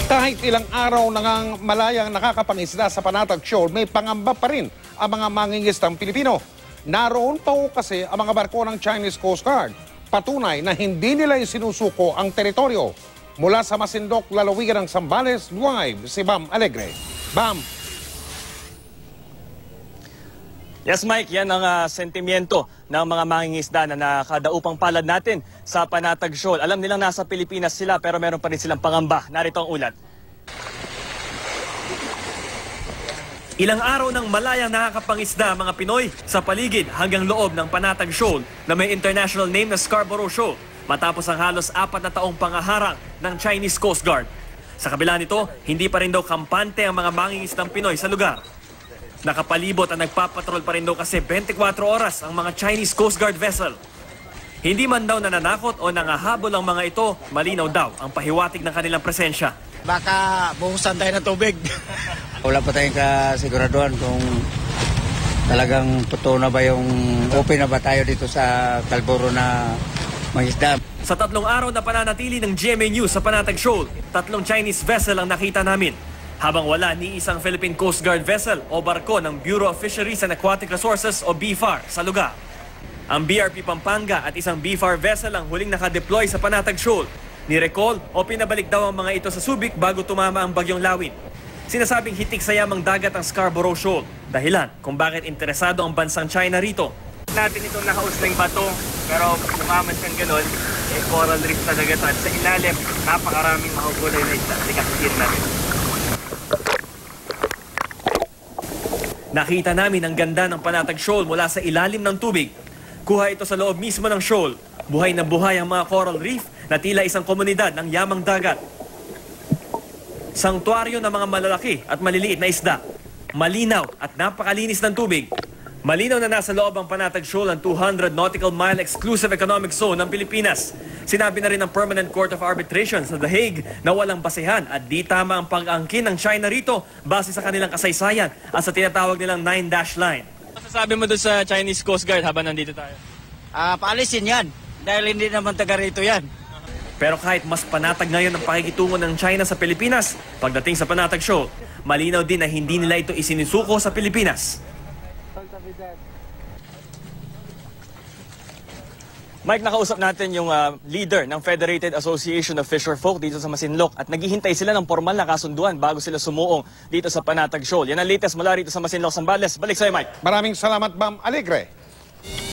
Kahit ilang araw nang malayang nakakapangisda sa Panatag Shoal, may pangamba pa rin ang mga mangingisdang Pilipino. Naroon pa ho kasi ang mga barko ng Chinese Coast Guard. Patunay na hindi nila isinusuko ang teritoryo. Mula sa Masinloc, lalawigan ng Zambales, live si Bam Alegre. Bam. Yes, Mike, yan ang sentimiento ng mga mangingisda na nakadaupang palad natin sa Panatag Shoal. Alam nilang nasa Pilipinas sila pero meron pa rin silang pangamba. Narito ang ulat. Ilang araw ng malayang nakakapangisda ang mga Pinoy sa paligid hanggang loob ng Panatag Shoal na may international name na Scarborough Shoal matapos ang halos 4 na taong pangaharang ng Chinese Coast Guard. Sa kabila nito, hindi pa rin daw kampante ang mga mangingisdang Pinoy sa lugar. Nakapalibot at nagpapatrol pa rin daw kasi 24 oras ang mga Chinese Coast Guard vessel. Hindi man daw nananakot o nangahabol ang mga ito, malinaw daw ang pahiwatig ng kanilang presensya. Baka buhusan tayo ng tubig. Wala pa tayong kasiguraduhan kung talagang totoo na ba yung open na ba tayo dito sa Scarborough na mangisda. Sa 3 araw na pananatili ng GMA News sa Panatag Shoal, 3 Chinese vessel ang nakita namin. Habang wala ni isang Philippine Coast Guard vessel o barko ng Bureau of Fisheries and Aquatic Resources o BFAR sa lugar. Ang BRP Pampanga at isang BFAR vessel ang huling nakadeploy sa Panatag Shoal. Nirecall o pinabalik daw ang mga ito sa Subic bago tumama ang bagyong Lawin. Sinasabing hitik sa yamang dagat ang Scarborough Shoal. Dahilan kung bakit interesado ang bansang China rito. Natin itong nakausling bato, pero umaman siyang ganun, coral reef talaga ito. At sa ilalim, napakaraming makukulay na isda. Sikakasir natin. Nakita namin ang ganda ng Panatag Shoal mula sa ilalim ng tubig. Kuha ito sa loob mismo ng shoal. Buhay na buhay ang mga coral reef na tila isang komunidad ng yamang dagat. Sanktuaryo ng mga malalaki at maliliit na isda. Malinaw at napakalinis ng tubig. Malinaw na nasa loob ang Panatag Shoal ang 200 nautical mile exclusive economic zone ng Pilipinas. Sinabi na rin ng Permanent Court of Arbitration sa The Hague na walang basehan at di tama ang pag-angkin ng China rito base sa kanilang kasaysayan at sa tinatawag nilang 9-dash line. Masasabi mo doon sa Chinese Coast Guard habang nandito tayo? Paalisin yan. Dahil hindi naman taga rito yan. Pero kahit mas panatag ngayon ang pakikitungo ng China sa Pilipinas, pagdating sa Panatag Shoal, malinaw din na hindi nila ito isinusuko sa Pilipinas. Mike, nakausap natin yung leader ng Federated Association of Fisherfolk dito sa Masinloc at naghihintay sila ng formal na kasunduan bago sila sumuong dito sa Panatag Shoal. Yan ang latest mula rito sa Masinloc, Zambales. Balik sa'yo, Mike. Maraming salamat, Bam Alegre.